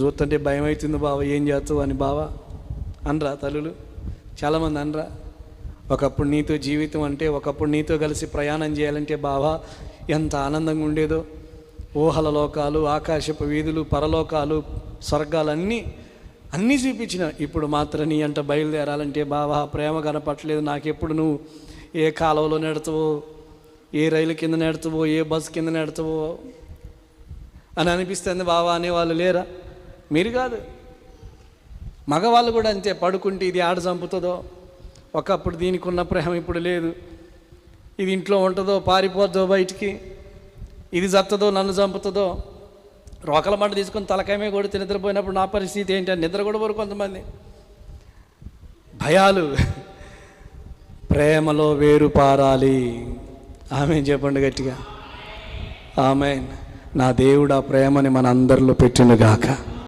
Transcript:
చూస్తుంటే భయం అవుతుంది బావ, ఏం చేస్తావు అని బావ అనరా తల్లులు? చాలామంది అనరా? ఒకప్పుడు నీతో జీవితం అంటే, ఒకప్పుడు నీతో కలిసి ప్రయాణం చేయాలంటే బావా ఎంత ఆనందంగా ఉండేదో. ఊహల లోకాలు, ఆకాశపు వీధులు, పరలోకాలు, స్వర్గాలు అన్నీ చూపించిన. ఇప్పుడు మాత్రం నీ అంట బయలుదేరాలంటే బావా ప్రేమ కనపట్లేదు. నాకెప్పుడు నువ్వు ఏ కాలువలో నెడతావో, ఏ రైలు కింద నెడతావో, ఏ బస్సు కింద నెడతావో అని అనిపిస్తుంది బావా అనేవాళ్ళు లేరా? మీరు కాదు, మగవాళ్ళు కూడా అంతే. పడుకుంటే ఇది ఆడ చంపుతుందో, ఒకప్పుడు దీనికి ఉన్న ప్రేమ ఇప్పుడు లేదు, ఇది ఇంట్లో ఉంటుందో పారిపోద్దో బయటికి, ఇది చస్తుందో నన్ను చంపుతుందో. రోకల మంట తీసుకొని తలకాయమే కొడితే నిద్రపోయినప్పుడు నా పరిస్థితి ఏంటి అని నిద్ర కూడా పోరు కొంతమంది. భయాలు. ప్రేమలో వేరు పారాలి. ఆమేన్ చెప్పండి గట్టిగా. ఆమేన్. నా దేవుడు ఆ ప్రేమని మన అందరిలో పెట్టినగాక.